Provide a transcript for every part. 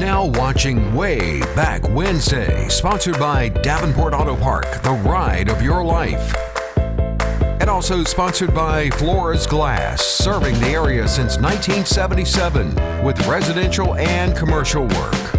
now watching Way Back Wednesday, sponsored by Davenport Auto Park, the ride of your life. And also sponsored by Flores Glass, serving the area since 1977 with residential and commercial work.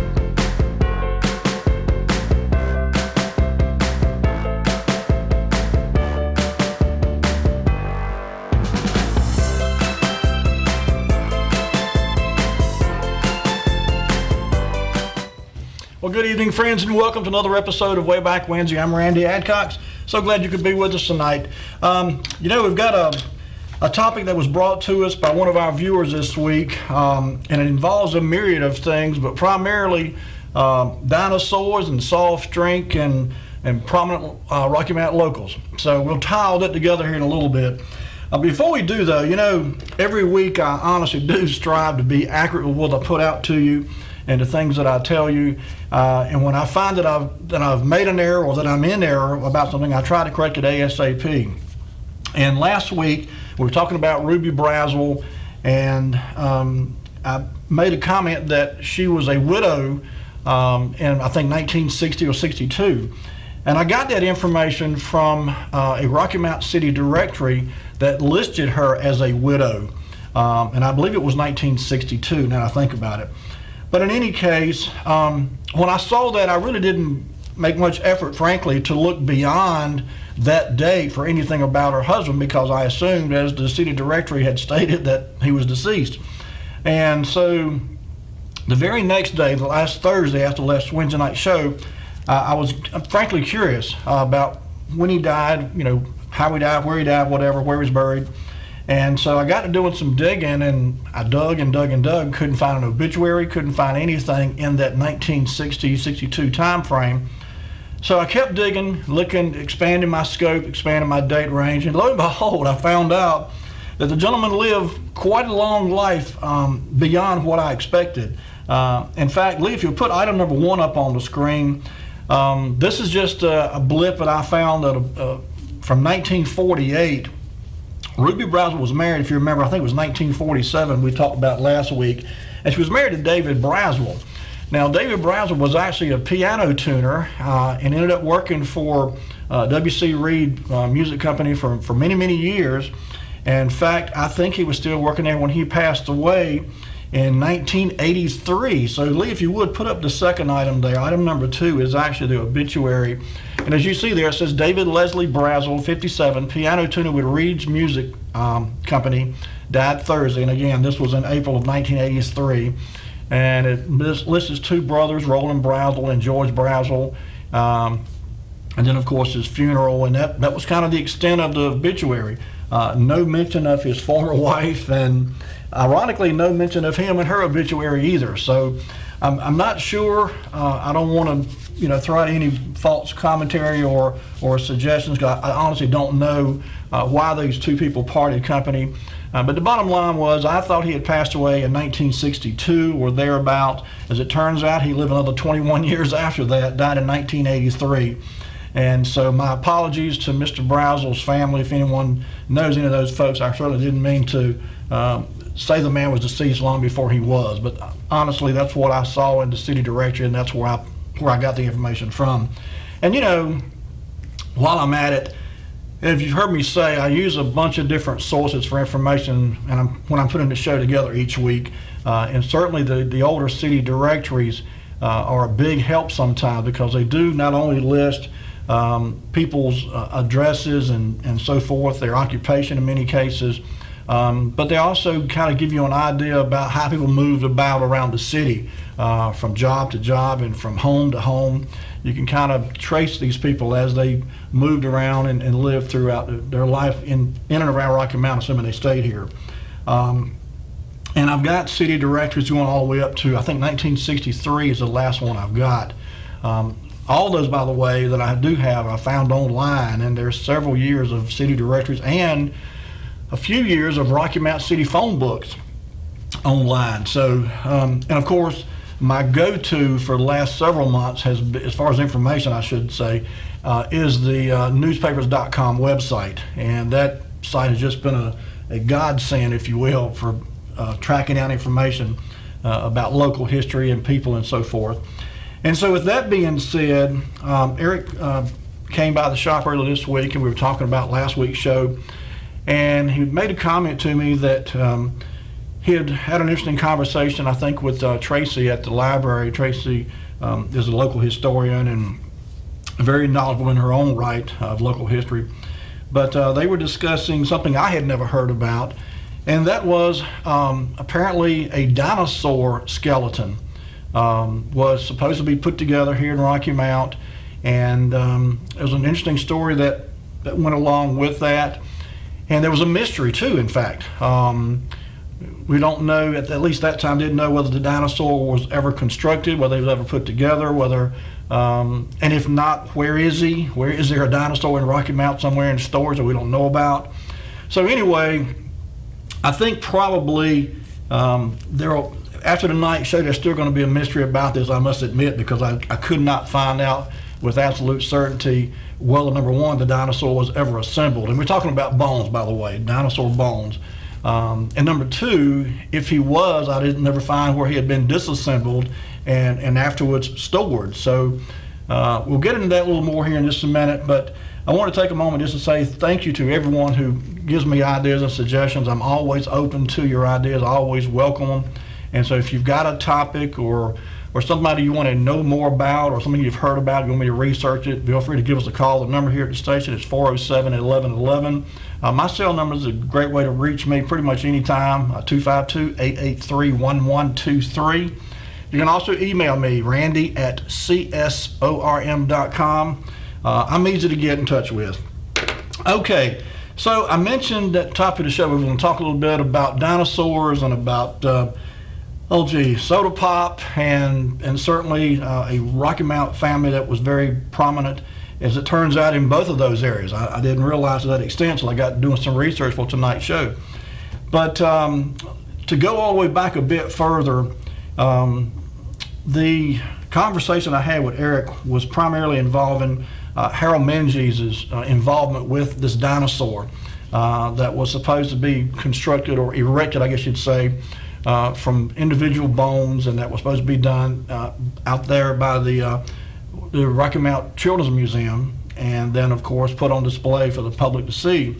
Well, good evening, friends, and welcome to another episode of Way Back Wednesday. I'm Randy Adcox. So glad you could be with us tonight. We've got a topic that was brought to us by one of our viewers this week, and it involves a myriad of things, but primarily dinosaurs and soft drink and prominent Rocky Mountain locals. So we'll tie all that together here in a little bit. Before we do, though, every week I honestly do strive to be accurate with what I put out to you and the things that I tell you. And when I find that I've made an error or that I'm in error about something, I try to correct it ASAP. And last week, we were talking about Ruby Brazel, and I made a comment that she was a widow in, I think, 1960 or 62. And I got that information from a Rocky Mountain City directory that listed her as a widow. And I believe it was 1962, now I think about it. But in any case, when I saw that, I really didn't make much effort, frankly, to look beyond that date for anything about her husband, because I assumed, as the city directory had stated, that he was deceased. And so the very next day, the last Thursday after the last Wednesday night show, I was frankly curious about when he died, how he died, where he died, whatever, where he was buried. And so I got to doing some digging, and I dug and dug and dug, couldn't find an obituary, couldn't find anything in that 1960-62 time frame. So I kept digging, looking, expanding my scope, expanding my date range, and lo and behold, I found out that the gentleman lived quite a long life beyond what I expected. In fact, Lee, if you'll put item number 1 up on the screen, this is just a blip that I found that from 1948. Ruby Brazel was married, if you remember, I think it was 1947, we talked about last week, and she was married to David Brazel. Now, David Brazel was actually a piano tuner and ended up working for W.C. Reed Music Company for many, many years. And in fact, I think he was still working there when he passed away in 1983. So, Lee, if you would, put up the second item there. Item number 2 is actually the obituary. And as you see there, it says David Leslie Brazel, 57, piano tuner with Reed's Music Company, died Thursday. And again, this was in April of 1983. And it lists his 2 brothers, Roland Brazel and George Brazel. And then, of course, his funeral. And that was kind of the extent of the obituary. No mention of his former wife, and ironically, no mention of him in her obituary either. So I'm not sure. I don't want to, throw out any false commentary or suggestions. I honestly don't know why these 2 people parted company. But the bottom line was, I thought he had passed away in 1962 or thereabout. As it turns out, he lived another 21 years after that, died in 1983. And so my apologies to Mr. Brazel's family. If anyone knows any of those folks, I certainly didn't mean to say the man was deceased long before he was. But honestly, that's what I saw in the city directory, and that's where I got the information from. And while I'm at it, if you've heard me say, I use a bunch of different sources for information, and when I'm putting the show together each week, and certainly the older city directories are a big help sometimes, because they do not only list people's addresses and so forth, their occupation in many cases, but they also kind of give you an idea about how people moved about around the city, from job to job and from home to home. You can kind of trace these people as they moved around and lived throughout their life in and around Rocky Mountain, assuming they stayed here. And I've got city directories going all the way up to, I think 1963 is the last one I've got. All those, by the way, that I do have, I found online, and there's several years of city directories and a few years of Rocky Mountain City phone books online. So, and of course, my go-to for the last several months has been, as far as information, I should say, is the newspapers.com website. And that site has just been a godsend, if you will, for tracking down information about local history and people and so forth. And so with that being said, Eric came by the shop earlier this week, and we were talking about last week's show, and he made a comment to me that he had had an interesting conversation, I think, with Tracy at the library. Tracy is a local historian and very knowledgeable in her own right of local history. But they were discussing something I had never heard about, and that was apparently a dinosaur skeleton was supposed to be put together here in Rocky Mount, and it was an interesting story that went along with that. And there was a mystery too, in fact. We don't know, at least that time, didn't know whether the dinosaur was ever constructed, whether he was ever put together, whether, and if not, where is he? Where is there a dinosaur in Rocky Mount somewhere in stores that we don't know about? So anyway, I think probably after the night show, there's still going to be a mystery about this, I must admit, because I could not find out with absolute certainty whether, number one, the dinosaur was ever assembled. And we're talking about bones, by the way, dinosaur bones. And number two, if he was, I didn't never find where he had been disassembled and afterwards stored. So we'll get into that a little more here in just a minute, but I want to take a moment just to say thank you to everyone who gives me ideas and suggestions. I'm always open to your ideas. I always welcome them. And so if you've got a topic or somebody you want to know more about, or something you've heard about, you want me to research it, feel free to give us a call. The number here at the station is 407-1111. My cell number is a great way to reach me pretty much anytime, 252-883-1123. You can also email me, randy@csorm.com. I'm easy to get in touch with. Okay, so I mentioned at the top of the show we were going to talk a little bit about dinosaurs and about soda pop, and certainly a Rocky Mount family that was very prominent, as it turns out, in both of those areas. I didn't realize to that extent until I got doing some research for tonight's show. But to go all the way back a bit further, the conversation I had with Eric was primarily involving Harold Menzies' involvement with this dinosaur that was supposed to be constructed or erected, I guess you'd say, from individual bones, and that was supposed to be done out there by the Rocky Mount Children's Museum, and then of course put on display for the public to see.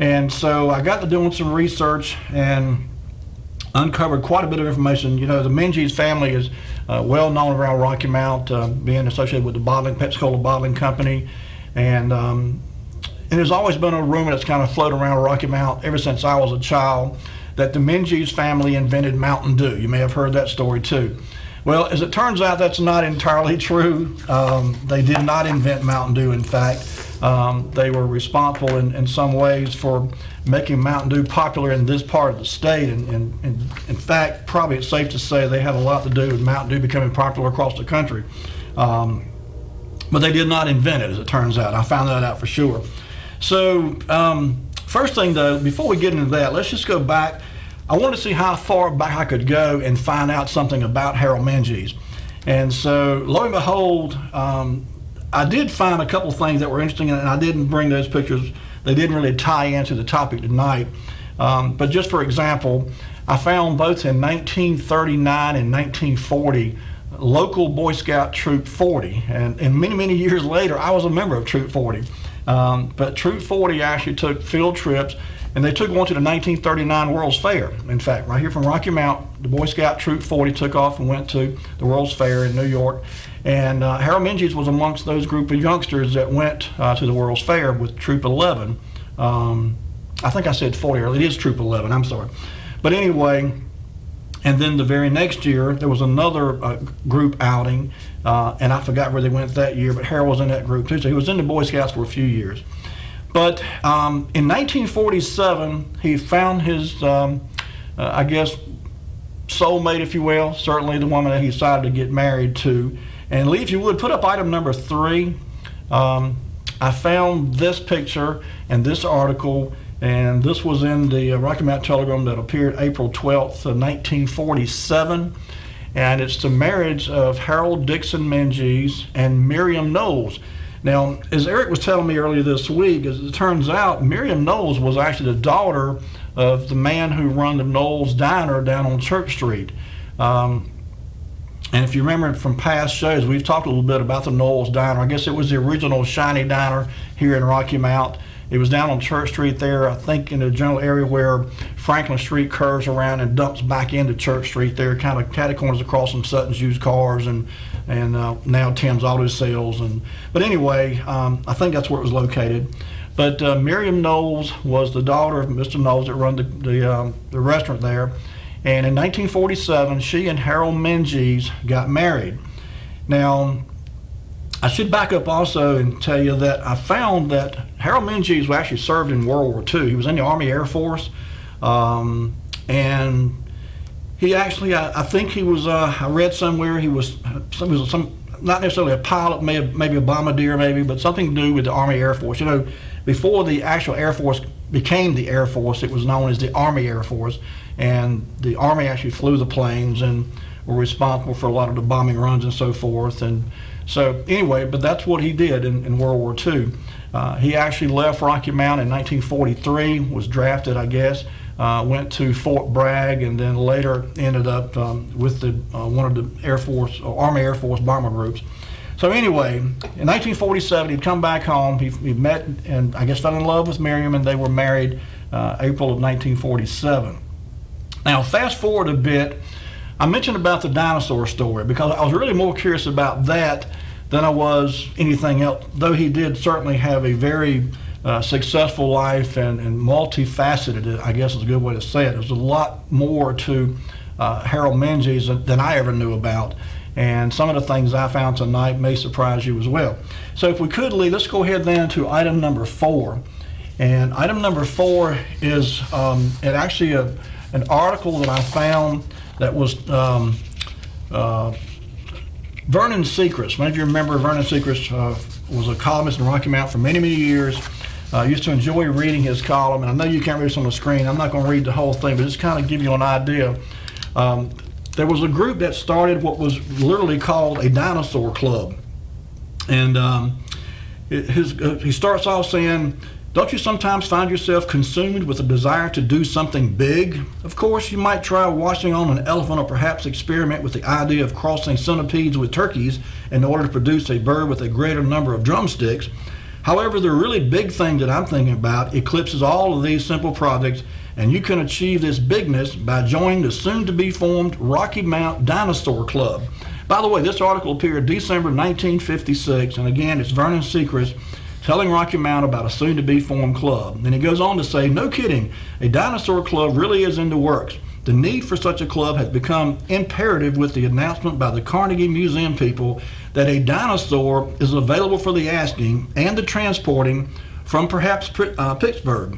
And so I got to doing some research and uncovered quite a bit of information. You know, the Menzies family is well known around Rocky Mount, being associated with the Pepsi-Cola bottling company, and there's always been a rumor that's kind of floated around Rocky Mount ever since I was a child, that the Menzies family invented Mountain Dew. You may have heard that story too. Well, as it turns out, that's not entirely true. They did not invent Mountain Dew, in fact. They were responsible in some ways for making Mountain Dew popular in this part of the state. And in fact, probably it's safe to say they had a lot to do with Mountain Dew becoming popular across the country. But they did not invent it, as it turns out. I found that out for sure. So first thing, though, before we get into that, let's just go back. I wanted to see how far back I could go and find out something about Harold Menzies. And so, lo and behold, I did find a couple things that were interesting, and I didn't bring those pictures. They didn't really tie into the topic tonight. But just for example, I found both in 1939 and 1940, local Boy Scout Troop 40. And many, many years later, I was a member of Troop 40. But Troop 40 actually took field trips, and they took one to the 1939 World's Fair. In fact, right here from Rocky Mount, the Boy Scout Troop 40 took off and went to the World's Fair in New York. And Harold Menzies was amongst those group of youngsters that went to the World's Fair with Troop 11. I think I said 40 earlier. It is Troop 11, I'm sorry. But anyway, and then the very next year, there was another group outing, and I forgot where they went that year, but Harold was in that group too. So he was in the Boy Scouts for a few years. But in 1947, he found his, I guess, soulmate, if you will, certainly the woman that he decided to get married to. And Lee, if you would, put up item number 3. I found this picture and this article, and this was in the Rocky Mount Telegram that appeared April 12th of 1947. And it's the marriage of Harold Dixon Menzies and Miriam Knowles. Now, as Eric was telling me earlier this week, as it turns out, Miriam Knowles was actually the daughter of the man who run the Knowles Diner down on Church Street. And if you remember from past shows, we've talked a little bit about the Knowles Diner. I guess it was the original Shiny Diner here in Rocky Mount. It was down on Church Street there, I think in the general area where Franklin Street curves around and dumps back into Church Street there, kind of catty-corners across from Sutton's Used Cars and now Tim's Auto Sales. But anyway, I think that's where it was located. But Miriam Knowles was the daughter of Mr. Knowles that run the restaurant there. And in 1947, she and Harold Menzies got married. Now, I should back up also and tell you that I found that Harold Menzies actually served in World War II. He was in the Army Air Force. And he actually, I think he was, I read somewhere he was some not necessarily a pilot, maybe a bombardier maybe, but something to do with the Army Air Force. You know, before the actual Air Force became the Air Force, it was known as the Army Air Force. And the Army actually flew the planes and were responsible for a lot of the bombing runs and so forth. And so anyway, but that's what he did in World War II. He actually left Rocky Mount in 1943, was drafted, I guess, went to Fort Bragg, and then later ended up with one of the Air Force, Army Air Force bomber groups. So anyway, in 1947, he'd come back home. He met and I guess fell in love with Miriam, and they were married April of 1947. Now, fast forward a bit, I mentioned about the dinosaur story because I was really more curious about that than I was anything else, though he did certainly have a very successful life and multifaceted, I guess is a good way to say it. There's a lot more to Harold Menzies than I ever knew about, and some of the things I found tonight may surprise you as well. So if we could, Lee, let's go ahead then to item number 4. And item number 4 is actually an article that I found that was Vernon Secrets. Many of you remember Vernon Secrets was a columnist in Rocky Mount for many, many years. I used to enjoy reading his column, and I know you can't read this on the screen. I'm not going to read the whole thing, but just kind of give you an idea. There was a group that started what was literally called a dinosaur club. And he starts off saying, "Don't you sometimes find yourself consumed with a desire to do something big? Of course, you might try washing on an elephant or perhaps experiment with the idea of crossing centipedes with turkeys in order to produce a bird with a greater number of drumsticks. However, the really big thing that I'm thinking about eclipses all of these simple projects, and you can achieve this bigness by joining the soon-to-be formed Rocky Mount Dinosaur Club." By the way, this article appeared December 1956, and again, it's Vernon Secrets telling Rocky Mount about a soon-to-be formed club. And he goes on to say, "No kidding, a dinosaur club really is in the works. The need for such a club has become imperative with the announcement by the Carnegie Museum people that a dinosaur is available for the asking and the transporting from perhaps Pittsburgh.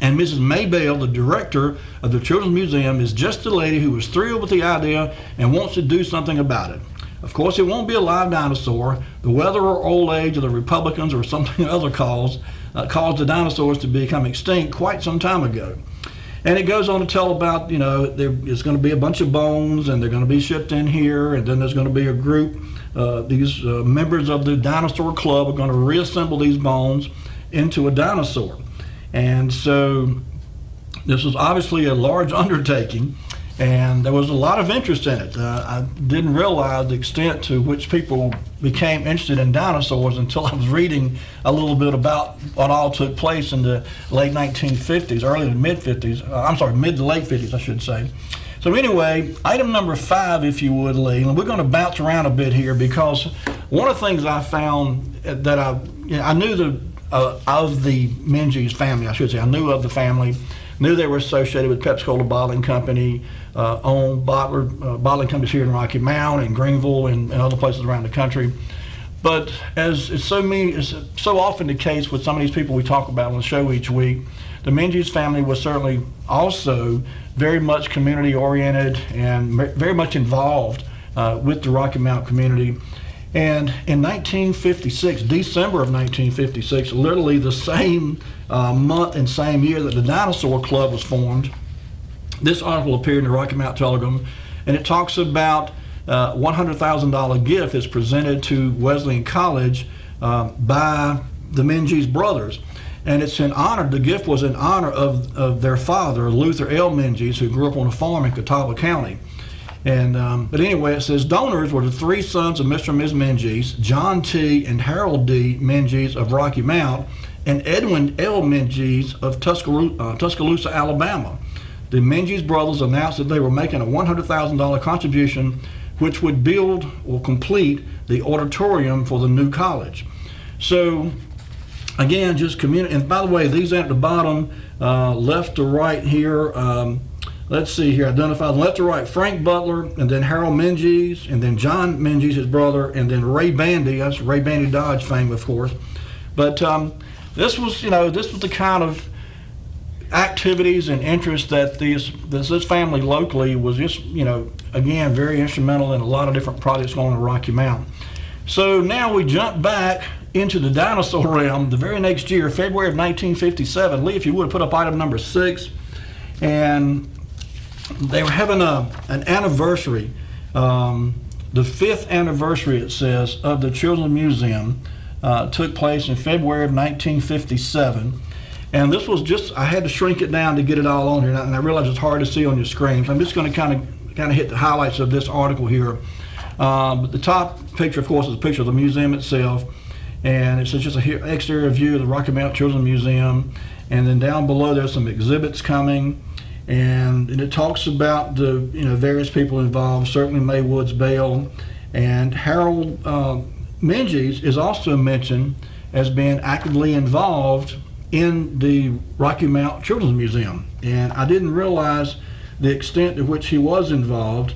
And Mrs. May Bale, the director of the Children's Museum, is just the lady who was thrilled with the idea and wants to do something about it. Of course, it won't be a live dinosaur. The weather or old age of the Republicans or something other caused the dinosaurs to become extinct quite some time ago." And it goes on to tell about, you know, there's going to be a bunch of bones and they're going to be shipped in here, and then there's going to be a group, these members of the dinosaur club are going to reassemble these bones into a dinosaur. And so this was obviously a large undertaking, and there was a lot of interest in it. I didn't realize the extent to which people became interested in dinosaurs until I was reading a little bit about what all took place in the late 1950s, early to mid 50s. Mid to late 50s, I should say. So anyway, item number 5, if you would, Lee, and we're going to bounce around a bit here because one of the things I found that I knew of the Menzies family, I should say. I knew of the family, knew they were associated with Pepsi-Cola Bottling Company, owned bottling companies here in Rocky Mount and Greenville and other places around the country. But as it's so often the case with some of these people we talk about on the show each week, the Menzies family was certainly also very much community-oriented and very much involved with the Rocky Mount community. And in 1956, December of 1956, literally the same month and same year that the Dinosaur Club was formed, this article appeared in the Rocky Mount Telegram, and it talks about $100,000 gift is presented to Wesleyan College by the Menzies brothers. And it's in honor, the gift was in honor of their father, Luther L. Menzies, who grew up on a farm in Catawba County. And but anyway, it says donors were the three sons of Mr. and Ms. Menzies, John T. and Harold D. Menzies of Rocky Mount, and Edwin L. Menzies of Tuscaloosa, Alabama. The Menzies brothers announced that they were making a $100,000 contribution, which would build or complete the auditorium for the new college. So, again, just community. And by the way, these at the bottom, left to right here. Let's see here, identified left to right, Frank Butler, and then Harold Menzies, and then John Menzies, his brother, and then Ray Bandy. That's Ray Bandy Dodge fame, of course. But this was the kind of activities and interests that this family locally was just, again, very instrumental in a lot of different projects going on in Rocky Mount. So now we jump back into the dinosaur realm the very next year, February of 1957. Lee, if you would, put up item number 6. And they were having an anniversary, the 5th anniversary, it says, of the Children's Museum. Took place in February of 1957. And this was just, I had to shrink it down to get it all on here, and I realize it's hard to see on your screen. So I'm just going to kind of hit the highlights of this article here. But the top picture, of course, is a picture of the museum itself. And it's just an exterior view of the Rocky Mount Children's Museum. And then down below, there's some exhibits coming. And it talks about the various people involved, certainly May Woods Bell. And Harold Menzies is also mentioned as being actively involved in the Rocky Mount Children's Museum. And I didn't realize the extent to which he was involved.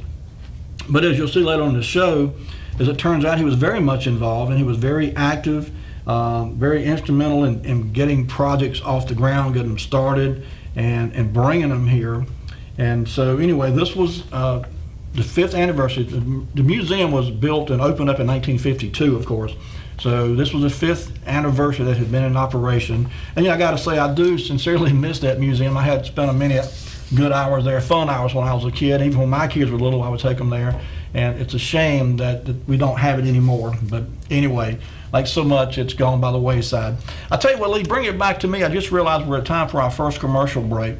But as you'll see later on in the show, as it turns out, he was very much involved, and he was very active, very instrumental in getting projects off the ground, getting them started, and bringing them here. And so anyway, this was the 5th anniversary. The museum was built and opened up in 1952, of course. So this was the 5th anniversary that had been in operation. And I got to say, I do sincerely miss that museum. I had spent many good hours there, fun hours when I was a kid. Even when my kids were little, I would take them there. And it's a shame that we don't have it anymore. But anyway, like so much, it's gone by the wayside. I tell you what, Lee, bring it back to me. I just realized we're at time for our first commercial break.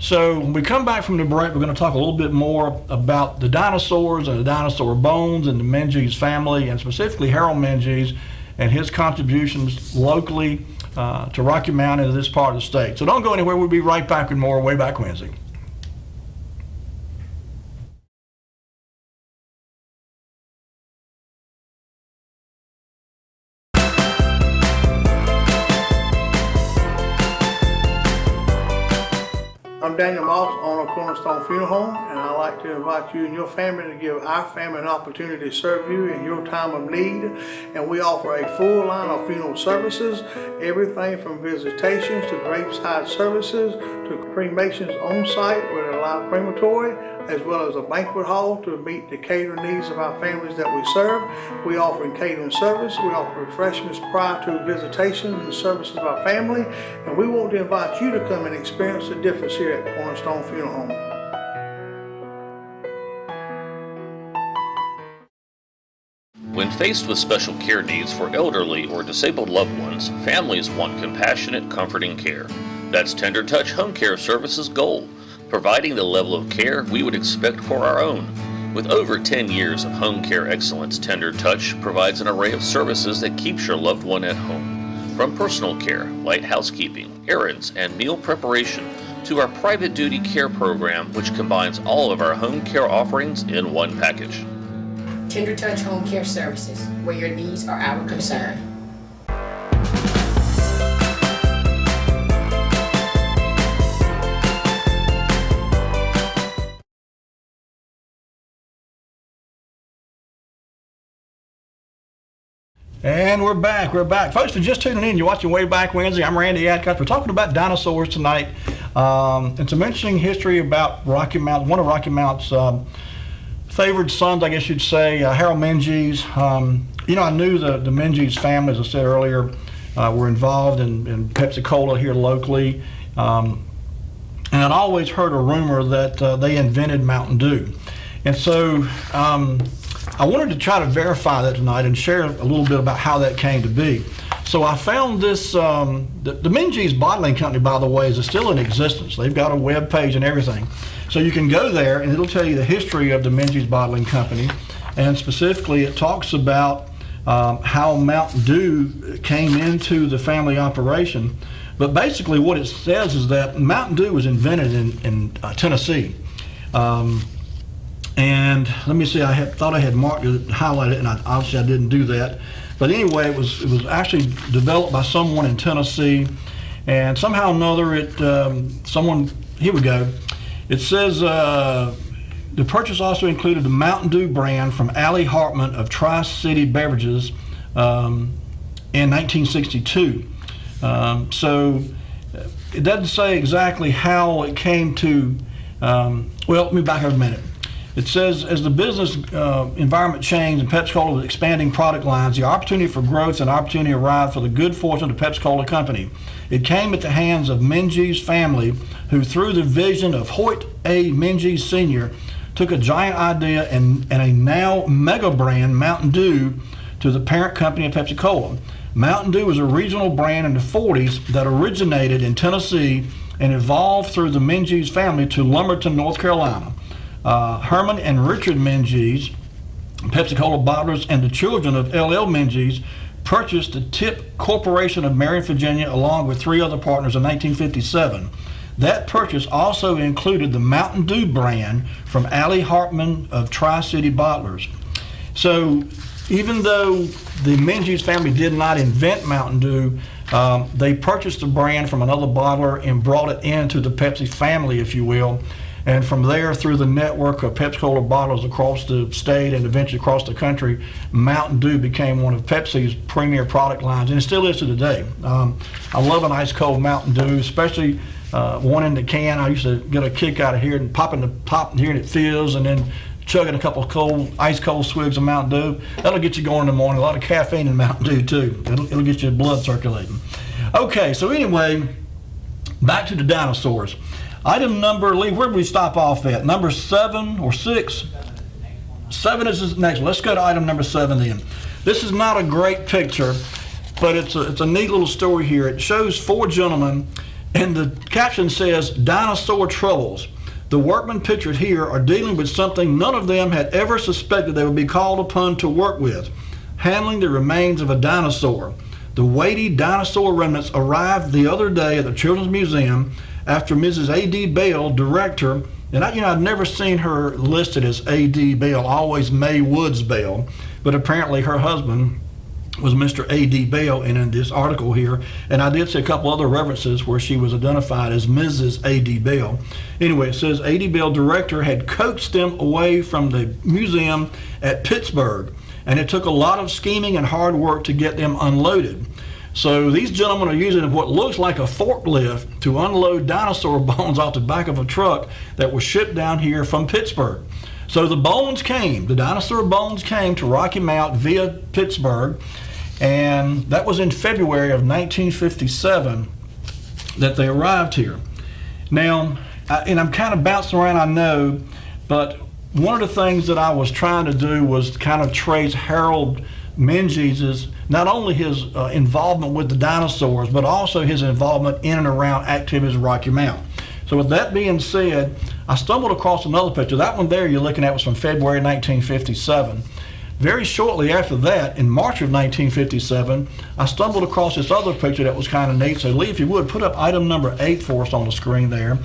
So when we come back from the break, we're going to talk a little bit more about the dinosaurs and the dinosaur bones and the Menzies family, and specifically Harold Menzies and his contributions locally to Rocky Mount and to this part of the state. So don't go anywhere. We'll be right back with more Way Back Wednesday. I'm Daniel Moss, owner of Cornerstone Funeral Home, and I'd like to invite you and your family to give our family an opportunity to serve you in your time of need. And we offer a full line of funeral services, everything from visitations to graveside services to cremations on site with a live crematory, as well as a banquet hall to meet the catering needs of our families that we serve. We offer catering service. We offer refreshments prior to visitations and services of our family. And we want to invite you to come and experience the difference here at Cornerstone Funeral Home. When faced with special care needs for elderly or disabled loved ones, families want compassionate, comforting care. That's Tender Touch Home Care Services' goal, providing the level of care we would expect for our own. With over 10 years of home care excellence, Tender Touch provides an array of services that keeps your loved one at home. From personal care, light housekeeping, errands, and meal preparation, to our private duty care program, which combines all of our home care offerings in one package. Tender Touch Home Care Services, where your needs are our concern. And we're back. Folks, if you're just tuning in, you're watching Way Back Wednesday. I'm Randy Adcock. We're talking about dinosaurs tonight. And some interesting history about Rocky Mount, one of Rocky Mount's favored sons, I guess you'd say, Harold Menzies. I knew the Menzies family, as I said earlier, were involved in Pepsi-Cola here locally. And I'd always heard a rumor that they invented Mountain Dew. And so I wanted to try to verify that tonight and share a little bit about how that came to be. So I found this, the Minji's Bottling Company, by the way, is still in existence. They've got a web page and everything. So you can go there and it'll tell you the history of the Minji's Bottling Company. And specifically it talks about how Mountain Dew came into the family operation. But basically what it says is that Mountain Dew was invented in Tennessee. And let me see, thought I had marked it, highlighted it, and obviously I didn't do that. But anyway, it was actually developed by someone in Tennessee, and somehow or another here we go. It says the purchase also included the Mountain Dew brand from Allie Hartman of Tri-City Beverages in 1962. So it doesn't say exactly how it came to, well, let me back up a minute. It says, as the business environment changed and Pepsi-Cola was expanding product lines, the opportunity for growth and opportunity arrived for the good fortune of the Pepsi-Cola company. It came at the hands of Minji's family, who through the vision of Hoyt A. Minji Sr., took a giant idea and a now mega brand, Mountain Dew, to the parent company of Pepsi-Cola. Mountain Dew was a regional brand in the 40s that originated in Tennessee and evolved through the Minji's family to Lumberton, North Carolina. Herman and Richard Minji's, Pepsi-Cola bottlers, and the children of L.L. Minji's purchased the Tip Corporation of Marion, Virginia, along with 3 other partners in 1957. That purchase also included the Mountain Dew brand from Allie Hartman of Tri-City Bottlers. So even though the Minji's family did not invent Mountain Dew, they purchased the brand from another bottler and brought it into the Pepsi family, if you will. And from there, through the network of Pepsi-Cola bottlers across the state and eventually across the country, Mountain Dew became one of Pepsi's premier product lines, and it still is to today. I love an ice cold Mountain Dew, especially one in the can. I used to get a kick out of here and popping the top and hearing it fizz, and then chugging a couple of ice cold swigs of Mountain Dew. That'll get you going in the morning. A lot of caffeine in Mountain Dew too. It'll get your blood circulating. Okay, so anyway, back to the dinosaurs. Item number, Lee, where did we stop off at? Number 7 or 6? 7 is the next one. Let's go to item number 7 then. This is not a great picture, but it's a neat little story here. It shows 4 gentlemen, and the caption says, "Dinosaur Troubles." The workmen pictured here are dealing with something none of them had ever suspected they would be called upon to work with: handling the remains of a dinosaur. The weighty dinosaur remnants arrived the other day at the Children's Museum after Mrs. A.D. Bale, director, and I've never seen her listed as A.D. Bale, always May Woods Bale, but apparently her husband was Mr. A.D. Bale in this article here, and I did see a couple other references where she was identified as Mrs. A.D. Bale. Anyway, it says A.D. Bale, director, had coaxed them away from the museum at Pittsburgh, and it took a lot of scheming and hard work to get them unloaded. So these gentlemen are using what looks like a forklift to unload dinosaur bones off the back of a truck that was shipped down here from Pittsburgh. So the dinosaur bones came to Rocky Mount via Pittsburgh, and that was in February of 1957 that they arrived here. Now, and I'm kind of bouncing around, I know, but one of the things that I was trying to do was kind of trace Harold Minji's, not only his involvement with the dinosaurs, but also his involvement in and around activities of Rocky Mount. So with that being said, I stumbled across another picture. That one there you're looking at was from February 1957. Very shortly after that, in March of 1957, I stumbled across this other picture that was kind of neat. So Lee, if you would, put up item number 8 for us on the screen there.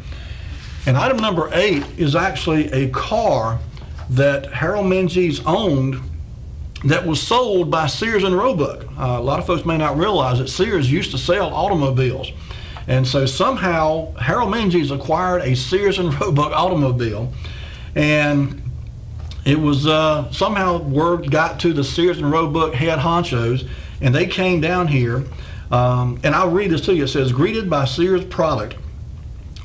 And item number 8 is actually a car that Harold Minji's owned that was sold by Sears and Roebuck. A lot of folks may not realize that Sears used to sell automobiles. And so somehow Harold Minji's acquired a Sears and Roebuck automobile, and it was somehow word got to the Sears and Roebuck head honchos, and they came down here. And I'll read this to you. It says, "Greeted by Sears product,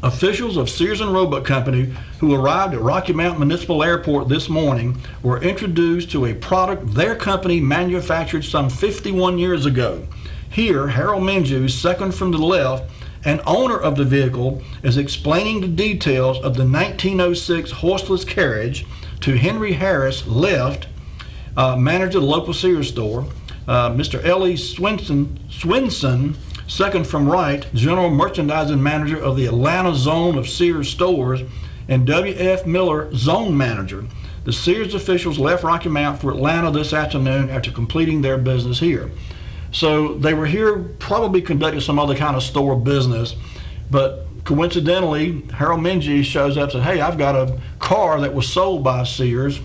officials of Sears and Roebuck Company who arrived at Rocky Mount Municipal Airport this morning were introduced to a product their company manufactured some 51 years ago. Here, Harold Minji, second from the left, and owner of the vehicle, is explaining the details of the 1906 horseless carriage to Henry Harris, left, manager of the local Sears store. Mr. Ellie Swinson, second from right, General Merchandising Manager of the Atlanta Zone of Sears Stores, and W.F. Miller, Zone Manager. The Sears officials left Rocky Mount for Atlanta this afternoon after completing their business here. So they were here probably conducting some other kind of store business, but coincidentally, Harold Menzies shows up and says, hey, I've got a car that was sold by Sears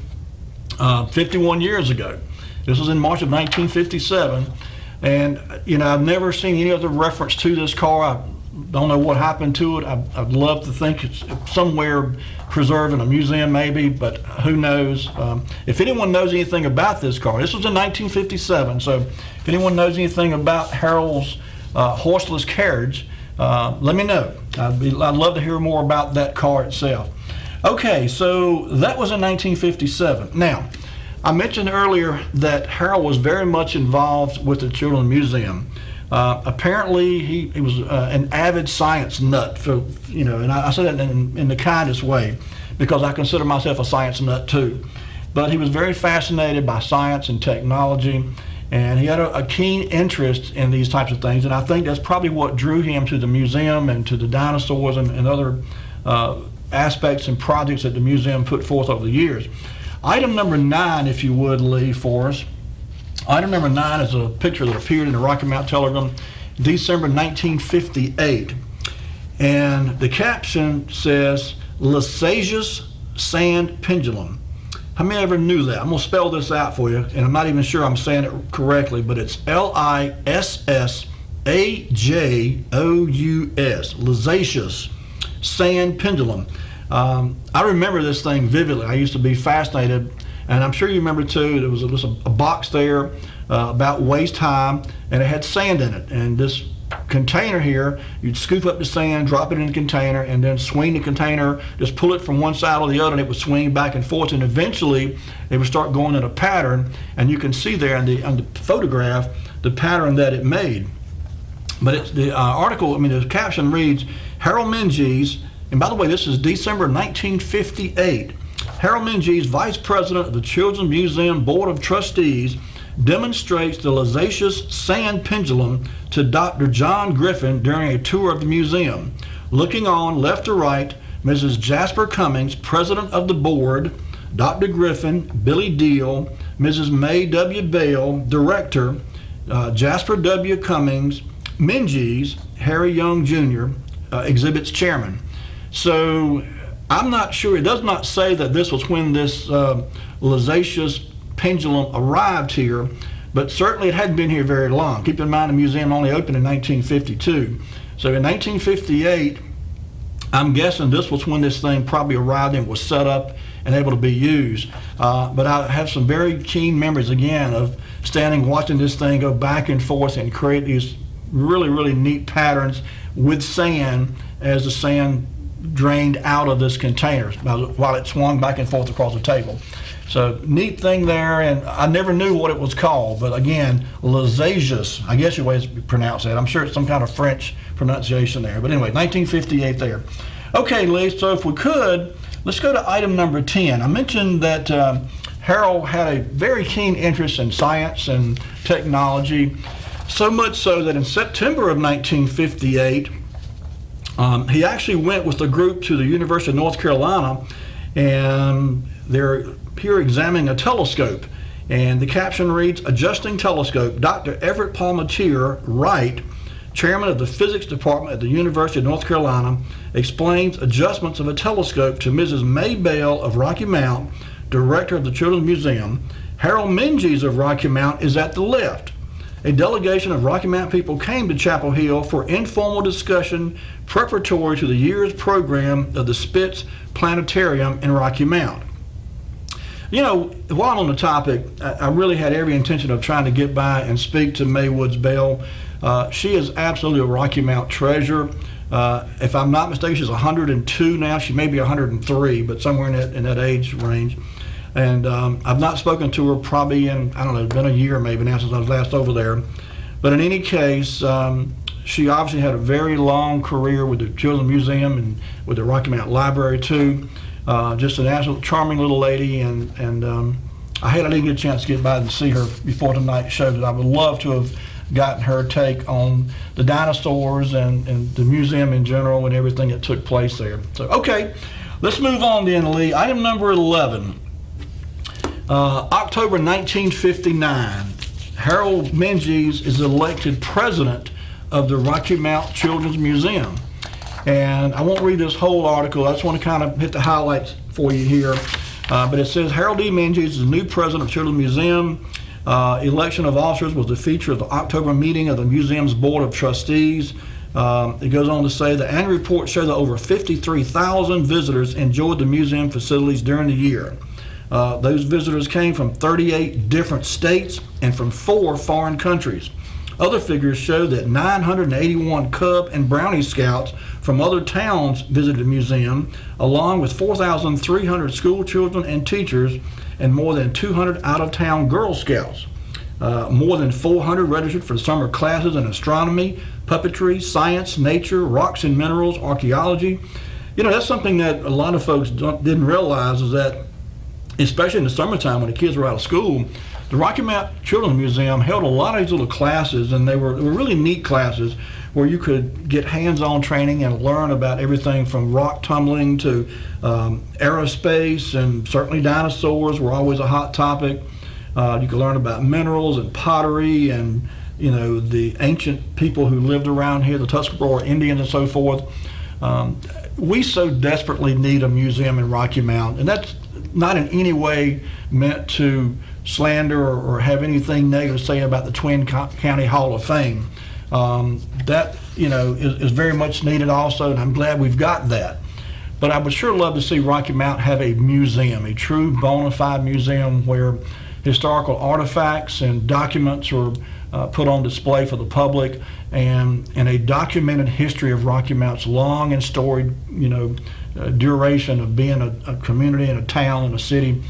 51 years ago. This was in March of 1957. And, I've never seen any other reference to this car. I don't know what happened to it. I'd love to think it's somewhere preserved in a museum maybe, but who knows. If anyone knows anything about this car, this was in 1957, so if anyone knows anything about Harold's horseless carriage, let me know. I'd love to hear more about that car itself. Okay, so that was in 1957. Now, I mentioned earlier that Harold was very much involved with the Children's Museum. Apparently, he was an avid science nut, and I say that in the kindest way, because I consider myself a science nut too. But he was very fascinated by science and technology, and he had a keen interest in these types of things, and I think that's probably what drew him to the museum and to the dinosaurs and other aspects and projects that the museum put forth over the years. Item number 9, if you would, Lee, for us. Item number 9 is a picture that appeared in the Rocky Mount Telegram, December 1958. And the caption says, Lissajous Sand Pendulum. How many ever knew that? I'm going to spell this out for you, and I'm not even sure I'm saying it correctly, but it's Lissajous, Lissajous Sand Pendulum. I remember this thing vividly. I used to be fascinated, and I'm sure you remember too, there was just a box there about waist high, and it had sand in it. And this container here, you'd scoop up the sand, drop it in the container, and then swing the container, just pull it from one side or the other, and it would swing back and forth, and eventually it would start going in a pattern, and you can see there on the photograph the pattern that it made. But it's the the caption reads, Harold Menzies, and by the way, this is December 1958. Harold Menzies, Vice President of the Children's Museum Board of Trustees, demonstrates the Lissajous Sand Pendulum to Dr. John Griffin during a tour of the museum. Looking on left to right, Mrs. Jasper Cummings, President of the Board, Dr. Griffin, Billy Deal, Mrs. May W. Bale, Director, Jasper W. Cummings, Menzies, Harry Young Jr., Exhibit's Chairman. So I'm not sure, it does not say that this was when this Lissajous pendulum arrived here, but certainly it hadn't been here very long. Keep in mind the museum only opened in 1952. So in 1958, I'm guessing this was when this thing probably arrived and was set up and able to be used. But I have some very keen memories again of standing watching this thing go back and forth and create these really, really neat patterns with sand as the sand drained out of this container while it swung back and forth across the table. So neat thing there, and I never knew what it was called, but again, Lissajous, I guess your way to pronounce that. I'm sure it's some kind of French pronunciation there. But anyway, 1958 there. Okay, Lee, so if we could, let's go to item number 10. I mentioned that Harold had a very keen interest in science and technology, so much so that in September of 1958, he actually went with a group to the University of North Carolina, and they're here examining a telescope. And the caption reads, Adjusting Telescope, Dr. Everett Palmatier Wright, chairman of the physics department at the University of North Carolina, explains adjustments of a telescope to Mrs. May Bale of Rocky Mount, director of the Children's Museum. Harold Menzies of Rocky Mount is at the left. A delegation of Rocky Mount people came to Chapel Hill for informal discussion preparatory to the year's program of the Spitz Planetarium in Rocky Mount. You know, while I'm on the topic, I really had every intention of trying to get by and speak to May Woods Bell. She is absolutely a Rocky Mount treasure. If I'm not mistaken, she's 102 now. She may be 103, but somewhere in that age range. And I've not spoken to her probably in, I don't know, it's been a year maybe now since I was last over there. But in any case, she obviously had a very long career with the Children's Museum and with the Rocky Mount Library too. Just an absolute charming little lady, and I didn't get a chance to get by and see her before tonight's show, but I would love to have gotten her take on the dinosaurs and the museum in general and everything that took place there. So, okay, let's move on then, Lee. Item number 11. October 1959, Harold Menzies is elected president of the Rocky Mount Children's Museum. And I won't read this whole article. I just want to kind of hit the highlights for you here. But it says Harold D. Menzies is the new president of Children's Museum. Election of officers was the feature of the October meeting of the museum's Board of Trustees. It goes on to say the annual report showed that over 53,000 visitors enjoyed the museum facilities during the year. Those visitors came from 38 different states and from 4 foreign countries. Other figures show that 981 Cub and Brownie Scouts from other towns visited the museum, along with 4,300 school children and teachers and more than 200 out-of-town Girl Scouts. More than 400 registered for summer classes in astronomy, puppetry, science, nature, rocks and minerals, archaeology. You know, that's something that a lot of folks didn't realize, is that especially in the summertime when the kids were out of school, the Rocky Mount Children's Museum held a lot of these little classes, and they were really neat classes where you could get hands-on training and learn about everything from rock tumbling to aerospace, and certainly dinosaurs were always a hot topic. You could learn about minerals and pottery and, you know, the ancient people who lived around here, the Tuscarora Indians and so forth. We so desperately need a museum in Rocky Mount, and that's not in any way meant to slander or have anything negative to say about the Twin County Hall of Fame. That, you know, is very much needed also, and I'm glad we've got that. But I would sure love to see Rocky Mount have a museum, a true bona fide museum where historical artifacts and documents are put on display for the public, and a documented history of Rocky Mount's long and storied, you know, duration of being a community and a town and a city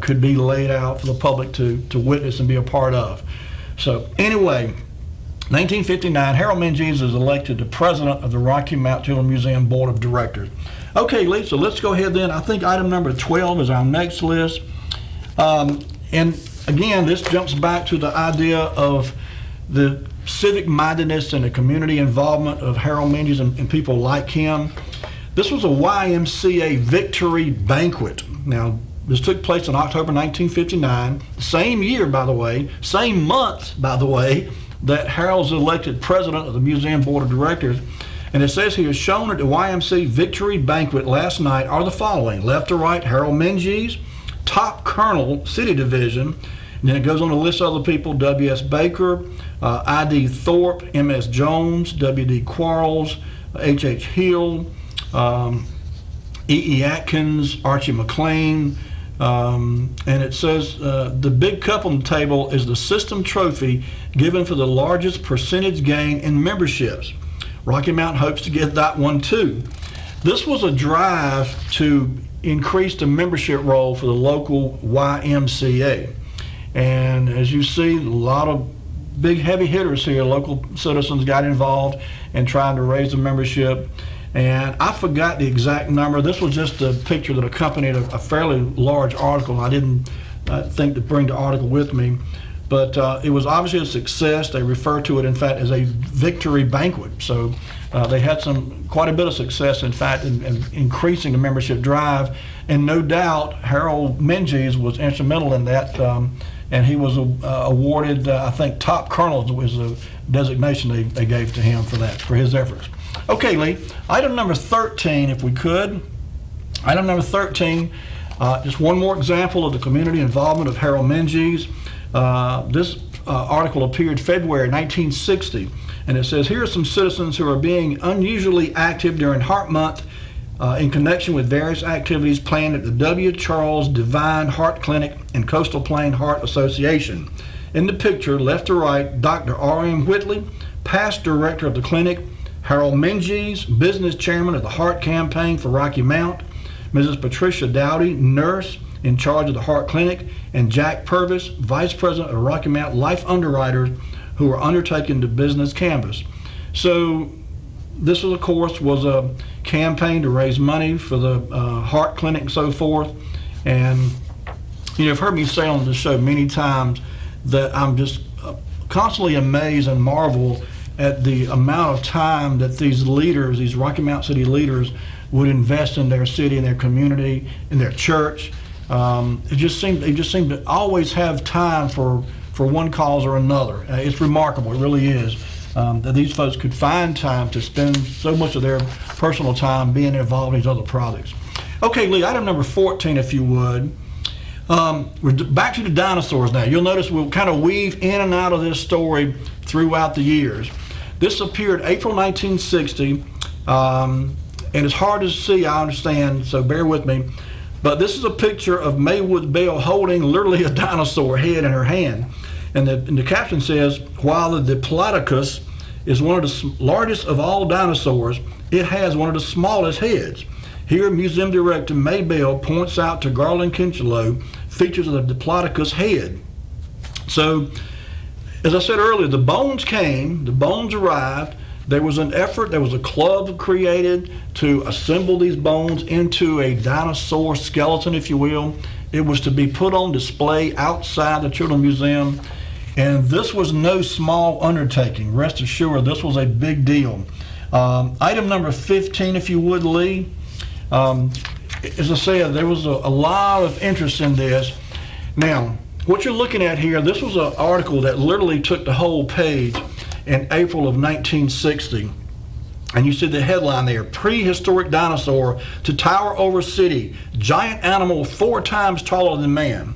could be laid out for the public to witness and be a part of. So anyway, 1959, Harold Menzies is elected the president of the Rocky Mount Children's Museum Board of Directors. Okay, Lee, so let's go ahead then. I think item number 12 is our next list. And again, this jumps back to the idea of the civic mindedness and the community involvement of Harold Menzies and people like him. This was a YMCA victory banquet. Now, this took place in October 1959, same year, by the way, same month, by the way, that Harold's elected president of the Museum Board of Directors. And it says here, shown at the YMCA victory banquet last night are the following: left to right, Harold Menzies, top colonel, city division. And then it goes on to list other people: W.S. Baker, I.D. Thorpe, M.S. Jones, W.D. Quarles, H.H. Hill, E.E. Atkins, Archie McLean. And it says the big cup on the table is the system trophy given for the largest percentage gain in memberships. Rocky Mount hopes to get that one too. This was a drive to increase the membership roll for the local YMCA. And as you see, a lot of big heavy hitters here, local citizens got involved in trying to raise the membership. And I forgot the exact number. This was just a picture that accompanied a fairly large article. I didn't think to bring the article with me, but it was obviously a success. They refer to it, in fact, as a victory banquet. So they had quite a bit of success, in fact, in increasing the membership drive. And no doubt, Harold Menzies was instrumental in that. And he was awarded, I think, top colonel was the designation they gave to him for his efforts. Okay, Lee, item number 13, if we could. Item number 13, just one more example of the community involvement of Harold Menzies. This article appeared February 1960, and it says, here are some citizens who are being unusually active during Heart Month in connection with various activities planned at the W. Charles Divine Heart Clinic and Coastal Plain Heart Association. In the picture, left to right, Dr. R.M. Whitley, past director of the clinic; Harold Menzies, business chairman of the Heart Campaign for Rocky Mount; Mrs. Patricia Dowdy, nurse in charge of the Heart Clinic; and Jack Purvis, vice president of Rocky Mount Life Underwriters, who are undertaking the business canvas. So this, of course, was a campaign to raise money for the Heart Clinic and so forth. And You've heard me say on the show many times that I'm just constantly amazed and marvel at the amount of time that these leaders, these Rocky Mount City leaders, would invest in their city, in their community, in their church. They just seem to always have time for one cause or another. It's remarkable, it really is, that these folks could find time to spend so much of their personal time being involved in these other projects. Okay, Lee, item number 14, if you would. We're back to the dinosaurs now. You'll notice we'll kind of weave in and out of this story throughout the years. This appeared April 1960, and it's hard to see, I understand, so bear with me. But this is a picture of Maywood Bell holding literally a dinosaur head in her hand. And the caption says, while the Diplodocus is one of the largest of all dinosaurs, it has one of the smallest heads. Here, Museum Director May Bell points out to Garland Kincheloe features of the Diplodocus head. So, as I said earlier, the bones came, the bones arrived. There was an effort, there was a club created to assemble these bones into a dinosaur skeleton, if you will. It was to be put on display outside the Children's Museum. And this was no small undertaking. Rest assured, this was a big deal. Item number 15, if you would, Lee. As I said, there was a lot of interest in this. Now, what you're looking at here, this was an article that literally took the whole page in April of 1960. And you see the headline there, prehistoric dinosaur to tower over city, giant animal 4 times taller than man.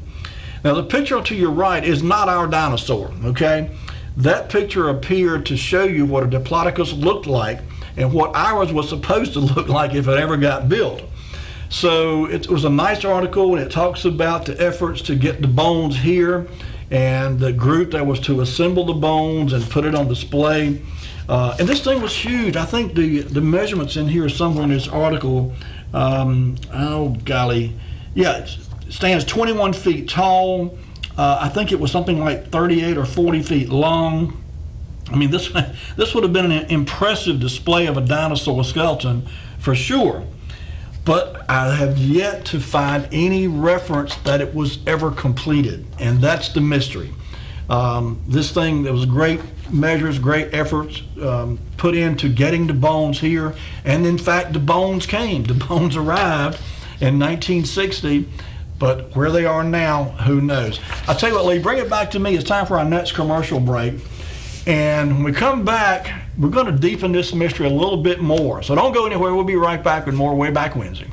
Now the picture to your right is not our dinosaur, okay? That picture appeared to show you what a Diplodocus looked like and what ours was supposed to look like if it ever got built. So it was a nice article, and it talks about the efforts to get the bones here and the group that was to assemble the bones and put it on display. And this thing was huge. I think the measurements in here somewhere in this article, oh golly, yeah, it stands 21 feet tall. I think it was something like 38 or 40 feet long. I mean, this would have been an impressive display of a dinosaur skeleton for sure. But I have yet to find any reference that it was ever completed, and that's the mystery. This thing, there was great measures, great efforts put into getting the bones here, and in fact, the bones came. The bones arrived in 1960, but where they are now, who knows? I'll tell you what, Lee, bring it back to me. It's time for our next commercial break. And when we come back, we're going to deepen this mystery a little bit more. So don't go anywhere. We'll be right back with more Way Back Wednesday.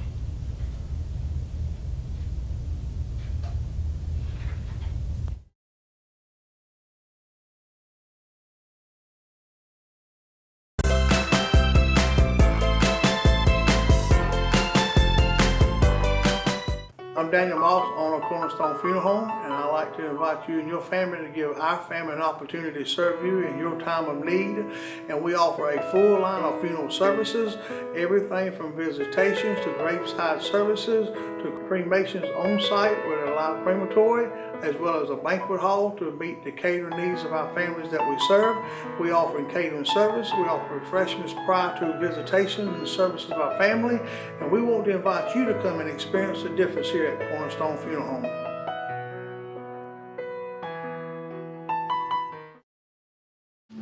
I'm Daniel Moss, owner of Cornerstone Funeral Home, and I'd like to invite you and your family to give our family an opportunity to serve you in your time of need. And we offer a full line of funeral services, everything from visitations to graveside services to cremations on site with a live crematory, as well as a banquet hall to meet the catering needs of our families that we serve. We offer catering service. We offer refreshments prior to visitations and services of our family. And we want to invite you to come and experience the difference here at Cornerstone Funeral Home.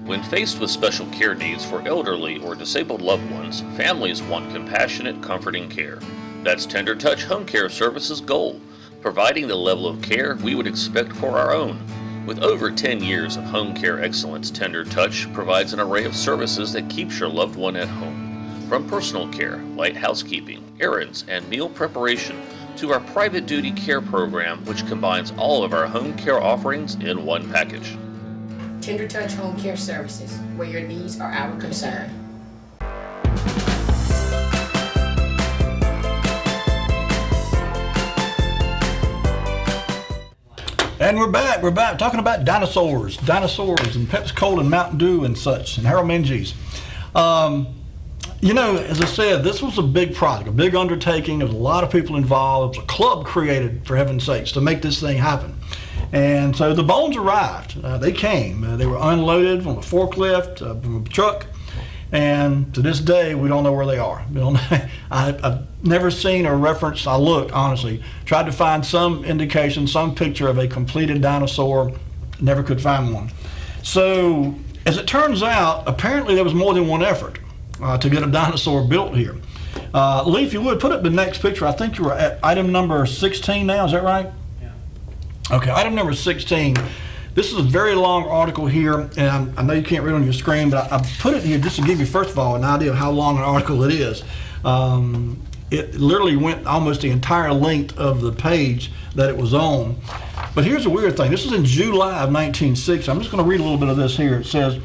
When faced with special care needs for elderly or disabled loved ones, families want compassionate, comforting care. That's Tender Touch Home Care Services' goal, providing the level of care we would expect for our own. With over 10 years of home care excellence, Tender Touch provides an array of services that keeps your loved one at home. From personal care, light housekeeping, errands, and meal preparation, to our private duty care program, which combines all of our home care offerings in one package. Tender Touch Home Care Services, where your needs are our concern. And we're back talking about dinosaurs and Pepsi Cola and Mountain Dew and such, and Harold Menzies. You know, as I said, this was a big project, a big undertaking. There was a lot of people involved. There was a club created, for heaven's sakes, to make this thing happen. And so the bones arrived. They came. They were unloaded from a forklift, from a truck, And to this day, we don't know where they are. We don't, I've never seen a reference. I looked, honestly, tried to find some indication, some picture of a completed dinosaur, never could find one. So, as it turns out, apparently there was more than one effort to get a dinosaur built here. Lee, if you would, put up the next picture. I think you were at item number 16 now, is that right? Yeah. Okay, item number 16. This is a very long article here, and I know you can't read on your screen, but I put it here just to give you, first of all, an idea of how long an article it is. It literally went almost the entire length of the page that it was on. But here's the weird thing. This is in July of 1960. I'm just going to read a little bit of this here. It says,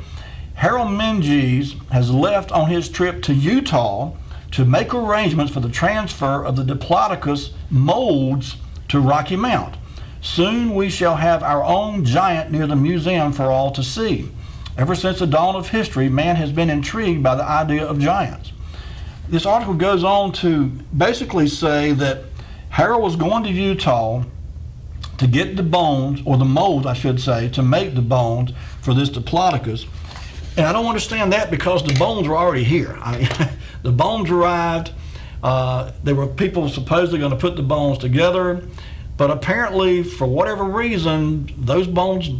Harold Menzies has left on his trip to Utah to make arrangements for the transfer of the Diplodocus molds to Rocky Mount. Soon we shall have our own giant near the museum for all to see. Ever since the dawn of history, man has been intrigued by the idea of giants. This article goes on to basically say that Harold was going to Utah to get the bones, or the molds, I should say, to make the bones for this Diplodocus. And I don't understand that because the bones were already here. I mean, the bones arrived. There were people supposedly going to put the bones together. But apparently, for whatever reason, those bones,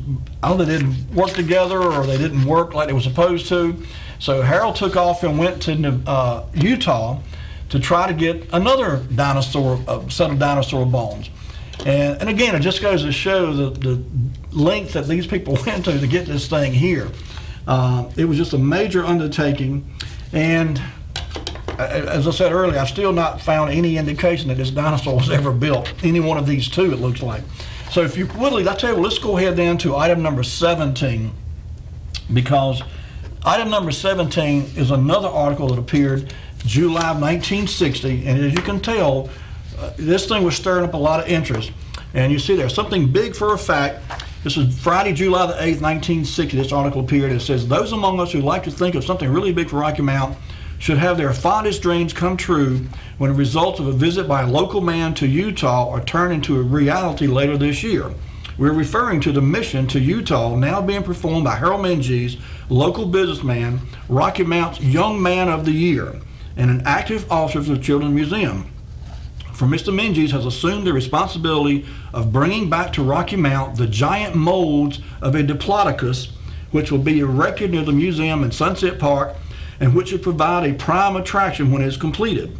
either didn't work together or they didn't work like they were supposed to. So Harold took off and went to Utah to try to get another dinosaur, set of dinosaur bones. And again, it just goes to show the length that these people went to get this thing here. It was just a major undertaking. And as I said earlier, I've still not found any indication that this dinosaur was ever built. Any one of these two, it looks like. So if you would, I tell you, let's go ahead then to item number 17, because item number 17 is another article that appeared July of 1960, and as you can tell, this thing was stirring up a lot of interest. And you see there, something big for a fact. This is Friday, July the 8th, 1960, this article appeared. It says, those among us who like to think of something really big for Rocky Mount should have their fondest dreams come true when the results of a visit by a local man to Utah are turned into a reality later this year. We're referring to the mission to Utah now being performed by Harold Menzies, local businessman, Rocky Mount's Young Man of the Year, and an active officer of the Children's Museum. For Mr. Menzies has assumed the responsibility of bringing back to Rocky Mount the giant molds of a Diplodocus, which will be erected near the museum in Sunset Park, and which would provide a prime attraction when it is completed.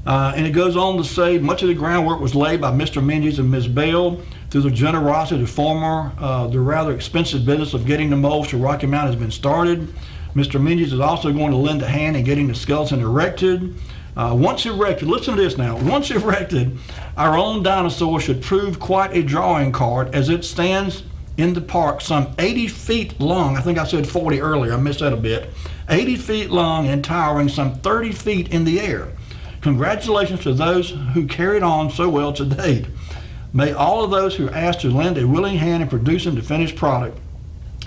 And it goes on to say, much of the groundwork was laid by Mr. Menzies and Ms. Bell through the generosity of former, the rather expensive business of getting the molds to Rocky Mount has been started. Mr. Menzies is also going to lend a hand in getting the skeleton erected. Once erected, listen to this now, once erected, our own dinosaur should prove quite a drawing card as it stands in the park some 80 feet long. I think I said 40 earlier, I missed that a bit. 80 feet long and towering some 30 feet in the air. Congratulations to those who carried on so well to date. May all of those who asked to lend a willing hand in producing the finished product.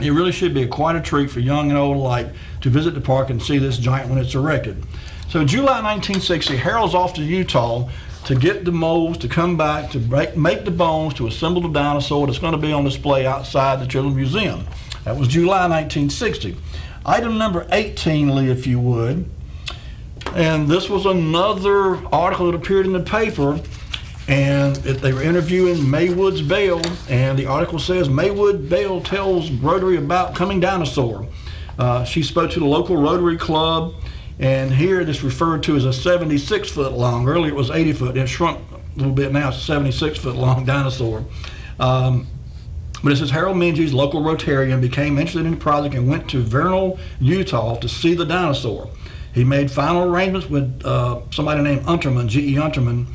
It really should be quite a treat for young and old alike to visit the park and see this giant when it's erected. So July 1960, Harold's off to Utah to get the molds, to come back, to make the bones, to assemble the dinosaur that's going to be on display outside the Children's Museum. That was July 1960. Item number 18, Lee, if you would. And this was another article that appeared in the paper, and they were interviewing Maywood's Bell, and the article says, Maywood Bell tells Rotary about coming dinosaur. She spoke to the local Rotary Club, and here it is referred to as a 76-foot long. Earlier it was 80 foot. It shrunk a little bit now. It's a 76-foot long dinosaur. But it says Harold Menzies, local Rotarian, became interested in the project and went to Vernal, Utah to see the dinosaur. He made final arrangements with somebody named Unterman, G.E. Unterman,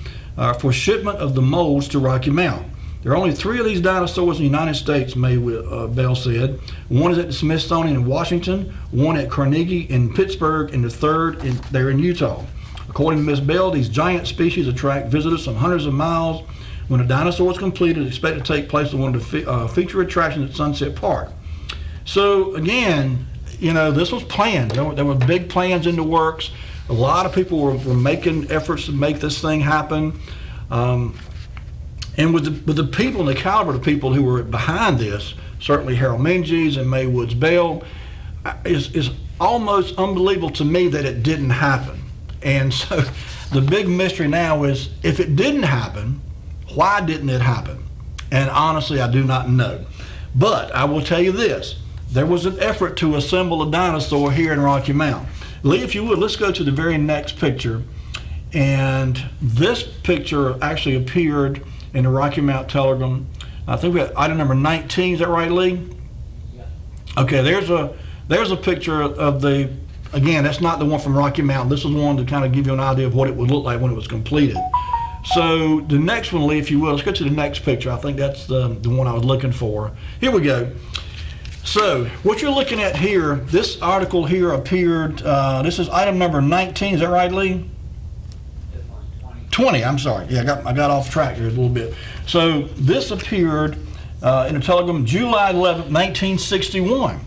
for shipment of the molds to Rocky Mount. There are only 3 of these dinosaurs in the United States, Bell said. One is at the Smithsonian in Washington, one at Carnegie in Pittsburgh, and the third there in Utah. According to Ms. Bell, these giant species attract visitors from hundreds of miles. When a dinosaur is completed, it's expected to take place at one of the feature attractions at Sunset Park. So again, you know, this was planned. There were big plans in the works. A lot of people were making efforts to make this thing happen. And with the people and the caliber of the people who were behind this, certainly Harold Menzies and Maywood's Bell, is almost unbelievable to me that it didn't happen. And so the big mystery now is, if it didn't happen, why didn't it happen? And honestly, I do not know. But I will tell you this, there was an effort to assemble a dinosaur here in Rocky Mount. Lee, if you would, let's go to the very next picture. And this picture actually appeared in the Rocky Mount Telegram. I think we got item number 19, is that right, Lee? Yeah. Okay, there's a picture of the, again, that's not the one from Rocky Mountain. This is one to kind of give you an idea of what it would look like when it was completed. So the next one, Lee, if you will, let's go to the next picture. I think that's the one I was looking for. Here we go. So what you're looking at here, this article here appeared, this is item number 19, is that right, Lee? 20, I'm sorry. Yeah, I got off track here a little bit. So this appeared in the Telegram July 11th, 1961.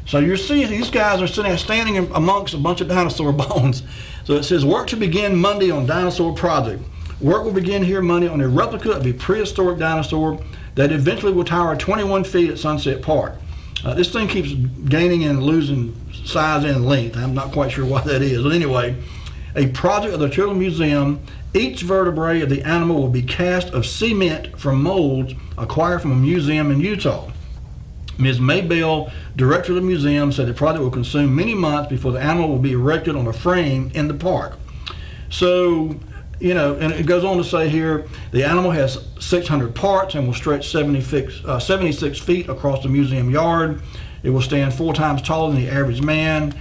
So you see these guys are standing amongst a bunch of dinosaur bones. So it says, work to begin Monday on dinosaur project. Work will begin here Monday on a replica of a prehistoric dinosaur that eventually will tower 21 feet at Sunset Park. This thing keeps gaining and losing size and length. I'm not quite sure why that is. But anyway, a project of the Children's Museum. Each vertebrae of the animal will be cast of cement from molds acquired from a museum in Utah. Ms. Maybell, director of the museum, said the project will consume many months before the animal will be erected on a frame in the park. So, you know, and it goes on to say here, the animal has 600 parts and will stretch 76 feet across the museum yard. It will stand 4 times taller than the average man.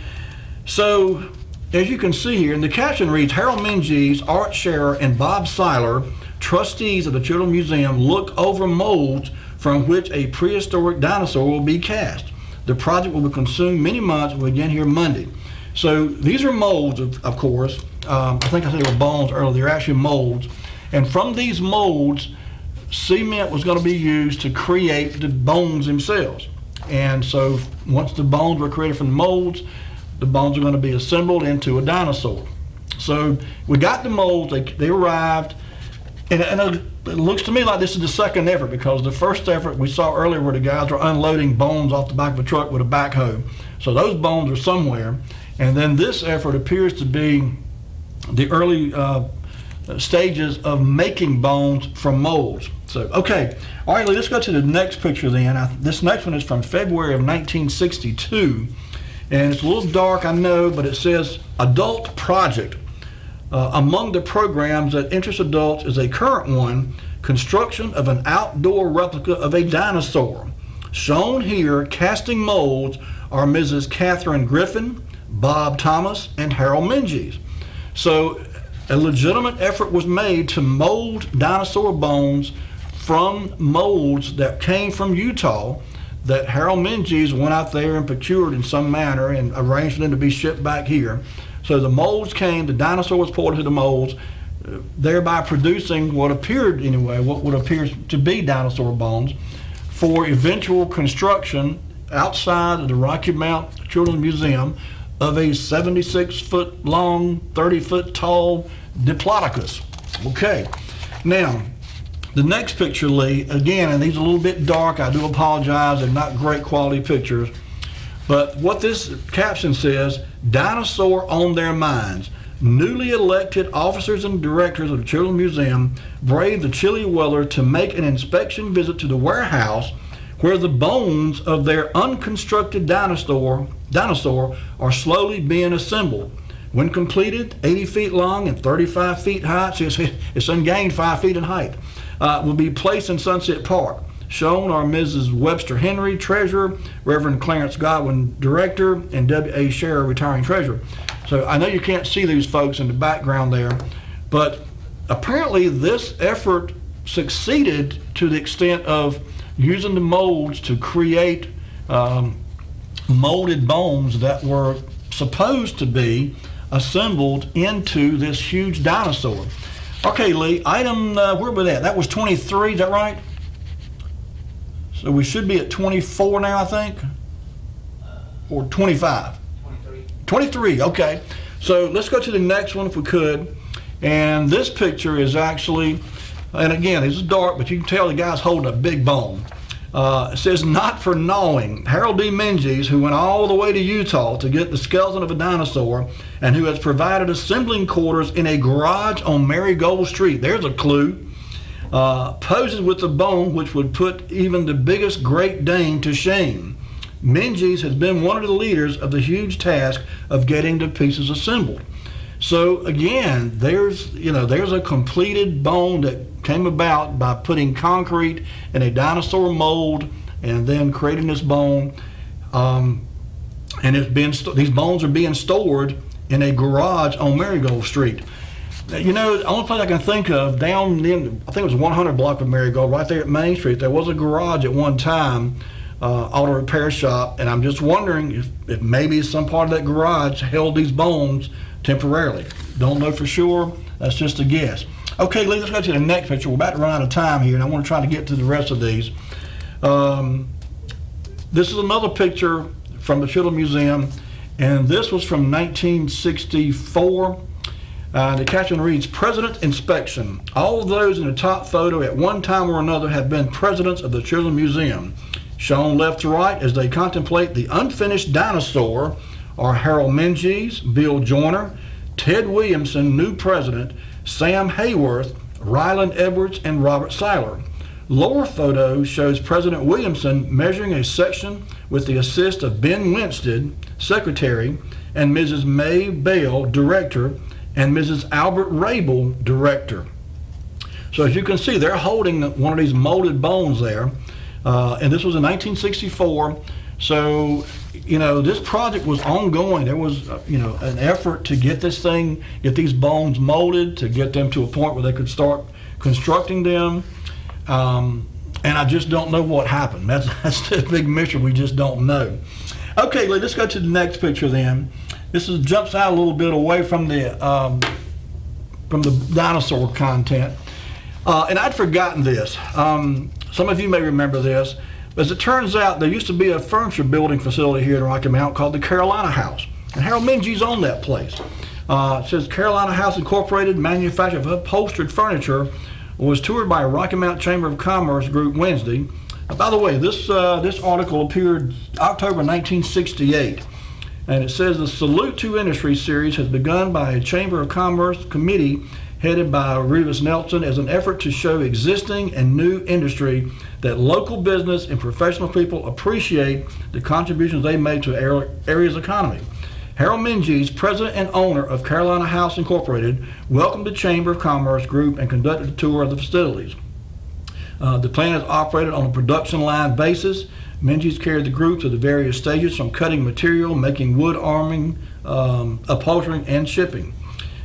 So, as you can see here, and the caption reads, Harold Menges, Art Scherer, and Bob Seiler, trustees of the Children's Museum, look over molds from which a prehistoric dinosaur will be cast. The project will be consumed many months and will begin here Monday. So these are molds, of course. I think I said they were bones earlier. They're actually molds. And from these molds, cement was going to be used to create the bones themselves. And so once the bones were created from the molds, the bones are going to be assembled into a dinosaur. So we got the molds, they arrived, and it looks to me like this is the second effort, because the first effort we saw earlier where the guys were unloading bones off the back of a truck with a backhoe. So those bones are somewhere. And then this effort appears to be the early stages of making bones from molds. So, okay, all right, let's go to the next picture then. This next one is from February of 1962. And it's a little dark, I know, but it says Adult Project. Among the programs that interest adults is a current one, construction of an outdoor replica of a dinosaur. Shown here, casting molds, are Mrs. Catherine Griffin, Bob Thomas, and Harold Menges. So a legitimate effort was made to mold dinosaur bones from molds that came from Utah, that Harold Menges went out there and procured in some manner and arranged for them to be shipped back here. So the molds came, the dinosaur was poured into the molds, thereby producing what appeared anyway, what would appear to be dinosaur bones, for eventual construction outside of the Rocky Mount Children's Museum of a 76-foot long, 30-foot tall Diplodocus. Okay, now, the next picture, Lee, again, and these are a little bit dark, I do apologize, they're not great quality pictures, but what this caption says, dinosaur on their minds. Newly elected officers and directors of the Children's Museum braved the chilly weather to make an inspection visit to the warehouse where the bones of their unconstructed dinosaur are slowly being assembled. When completed, 80 feet long and 35 feet high, so it's gained 5 feet in height, will be placed in Sunset Park. Shown are Mrs. Webster Henry, treasurer, Reverend Clarence Godwin, director, and W.A. Scherer, retiring treasurer. So I know you can't see these folks in the background there, but apparently this effort succeeded to the extent of using the molds to create molded bones that were supposed to be assembled into this huge dinosaur. Okay, Lee, item, where were that? That was 23, is that right? So we should be at 24 now, I think? Or 25? 23, okay. So let's go to the next one if we could. And this picture is actually, and again, it's dark, but you can tell the guy's holding a big bone. It says, not for gnawing. Harold D. Menzies, who went all the way to Utah to get the skeleton of a dinosaur and who has provided assembling quarters in a garage on Marigold Street, there's a clue, poses with the bone which would put even the biggest Great Dane to shame. Menzies has been one of the leaders of the huge task of getting the pieces assembled. So again, there's a completed bone that came about by putting concrete in a dinosaur mold and then creating this bone. And these bones are being stored in a garage on Marigold Street. You know, the only place I can think of down in, I think it was 100 block of Marigold, right there at Main Street, there was a garage at one time, auto repair shop, and I'm just wondering if maybe some part of that garage held these bones temporarily. Don't know for sure. That's just a guess. Okay, Lee, let's go to the next picture. We're about to run out of time here, and I want to try to get to the rest of these. This is another picture from the Children's Museum, and this was from 1964. The caption reads, President Inspection. All of those in the top photo at one time or another have been presidents of the Children's Museum. Shown left to right as they contemplate the unfinished dinosaur are Harold Menzies, Bill Joyner, Ted Williamson, new president, Sam Hayworth, Ryland Edwards, and Robert Seiler. Lower photo shows President Williamson measuring a section with the assist of Ben Winstead, secretary, and Mrs. May Bell, director, and Mrs. Albert Rabel, director. So as you can see, they're holding one of these molded bones there, and this was in 1964. So, you know, this project was ongoing. There was, an effort to get these bones molded, to get them to a point where they could start constructing them. And I just don't know what happened. That's the big mystery. We just don't know. Okay, let's go to the next picture then. This jumps out a little bit away from the dinosaur content. And I'd forgotten this. Some of you may remember this. As it turns out, there used to be a furniture building facility here in Rocky Mount called the Carolina House. And Harold Menzies owned that place. It says Carolina House Incorporated, manufacturer of upholstered furniture, was toured by Rocky Mount Chamber of Commerce group Wednesday. By the way, this article appeared October 1968. And it says the Salute to Industry series has begun by a Chamber of Commerce committee headed by Revis Nelson as an effort to show existing and new industry that local business and professional people appreciate the contributions they made to the area's economy. Harold Menzies, president and owner of Carolina House Incorporated, welcomed the Chamber of Commerce group and conducted a tour of the facilities. The plant is operated on a production line basis. Menzies carried the group to the various stages from cutting material, making wood arming, upholstering, and shipping.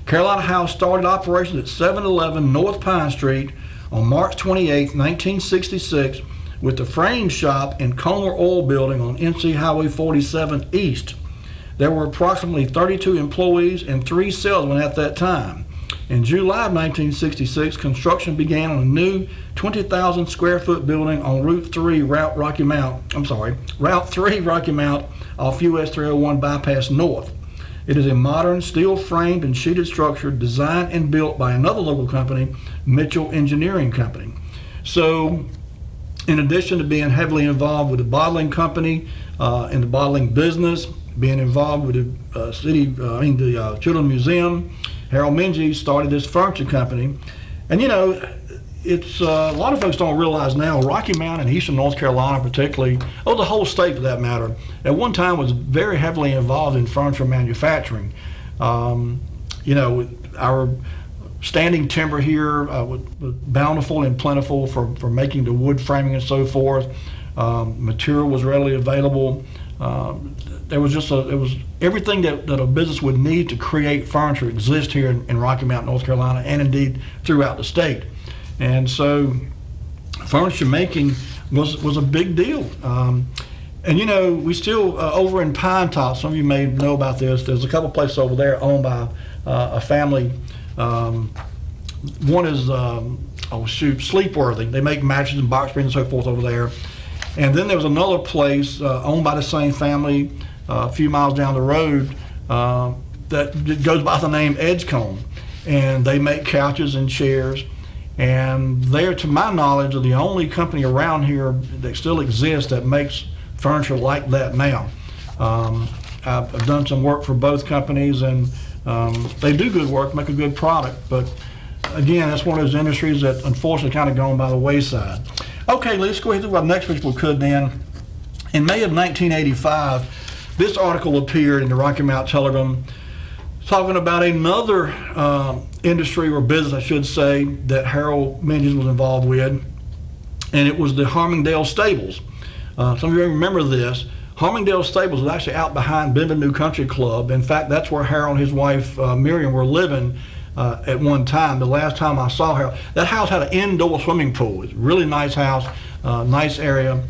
Carolina House started operations at 711 North Pine Street on March 28, 1966, with the frame shop in Comer Oil Building on NC Highway 47 East. There were approximately 32 employees and 3 salesmen at that time. In July of 1966, construction began on a new 20,000 square foot building on Route 3 Route 3 Rocky Mount off US 301 Bypass North. It is a modern steel-framed and sheeted structure designed and built by another local company, Mitchell Engineering Company. So, in addition to being heavily involved with the bottling company and the bottling business, being involved with the Children's Museum, Harold Menzies started this furniture company. And it's a lot of folks don't realize now, Rocky Mount and Eastern North Carolina particularly, the whole state for that matter, at one time was very heavily involved in furniture manufacturing. Our standing timber here was bountiful and plentiful for making the wood framing and so forth. Material was readily available. There was everything that a business would need to create furniture exists here in Rocky Mount, North Carolina, and indeed throughout the state. And so furniture making was a big deal. And we still, over in Pine Top, some of you may know about this, there's a couple places over there owned by a family. One is, Sleepworthy. They make mattresses and box springs and so forth over there. And then there was another place owned by the same family a few miles down the road that goes by the name Edgecombe. And they make couches and chairs. And they're, to my knowledge, are the only company around here that still exists that makes furniture like that now. I've done some work for both companies, and they do good work, make a good product, but again, that's one of those industries that unfortunately kind of gone by the wayside. Okay, let's go ahead and do our next which we could then. In May of 1985, this article appeared in the Rocky Mount Telegram talking about another industry or business, I should say, that Harold Menges was involved with, and it was the Harmingdale Stables. Some of you remember this. Harmingdale Stables was actually out behind Bienvenue Country Club. In fact, that's where Harold and his wife Miriam were living at one time. The last time I saw Harold, that house had an indoor swimming pool. It's a really nice house, nice area.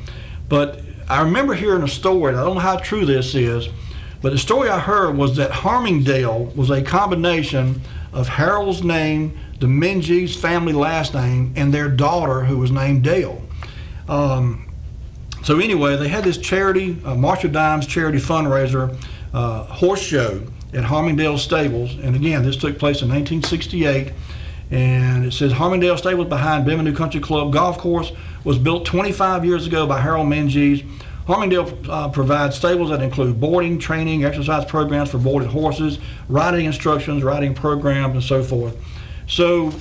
But I remember hearing a story, and I don't know how true this is, but the story I heard was that Harmingdale was a combination of Harold's name, the Menges family last name, and their daughter who was named Dale. So anyway, they had this charity, Marshall Dimes charity fundraiser, horse show at Harmingdale Stables. And again, this took place in 1968. And it says Harmingdale Stables behind Bienvenue Country Club Golf Course was built 25 years ago by Harold Menges. Harmingdale provides stables that include boarding, training, exercise programs for boarded horses, riding instructions, riding programs, and so forth. So,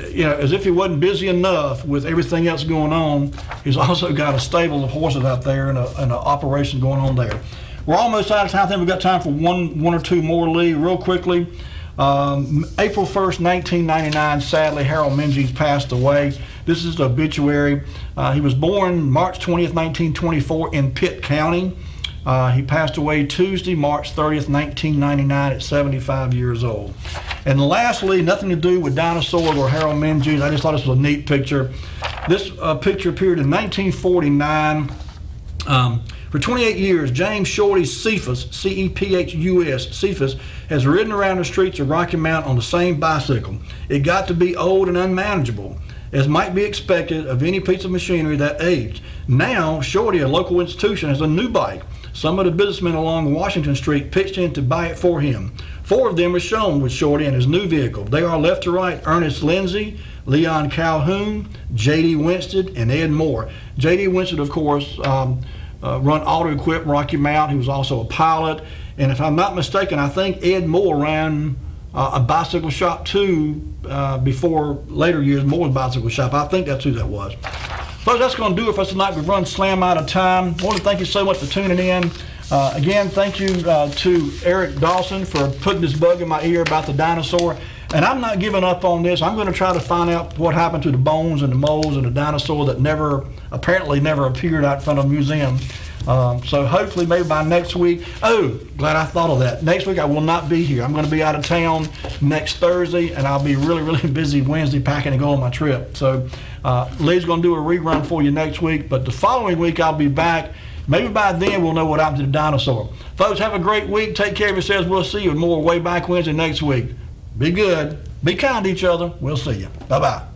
you know, as if he wasn't busy enough with everything else going on, he's also got a stable of horses out there and an operation going on there. We're almost out of time. I think we've got time for one or two more, Lee, real quickly. April 1st, 1999, sadly, Harold Menges passed away. This is the obituary. He was born March 20th, 1924 in Pitt County. He passed away Tuesday, March 30th, 1999 at 75 years old. And lastly, nothing to do with dinosaurs or Harold Menges. I just thought this was a neat picture. This picture appeared in 1949. For 28 years, James Shorty Cephas, C-E-P-H-U-S, Cephas, has ridden around the streets of Rocky Mount on the same bicycle. It got to be old and unmanageable, as might be expected of any piece of machinery that aged. Now, Shorty, a local institution, has a new bike. Some of the businessmen along Washington Street pitched in to buy it for him. 4 of them are shown with Shorty and his new vehicle. They are left to right: Ernest Lindsay, Leon Calhoun, J.D. Winstead, and Ed Moore. J.D. Winstead, of course, run Auto Equip Rocky Mount. He was also a pilot. And if I'm not mistaken, I think Ed Moore ran a bicycle shop too before later years, Moore's Bicycle Shop. I think that's who that was. Folks, that's going to do it for us tonight. We've run slam out of time. I want to thank you so much for tuning in. Again, thank you to Eric Dawson for putting this bug in my ear about the dinosaur. And I'm not giving up on this. I'm going to try to find out what happened to the bones and the moles and the dinosaur that apparently never appeared out in front of a museum. So hopefully maybe by next week. Oh, glad I thought of that. Next week I will not be here. I'm going to be out of town next Thursday, and I'll be really, really busy Wednesday packing to go on my trip. So Lee's going to do a rerun for you next week, but the following week I'll be back. Maybe by then we'll know what happened to the dinosaur. Folks, have a great week. Take care of yourselves. We'll see you with more Way Back Wednesday next week. Be good. Be kind to each other. We'll see you. Bye-bye.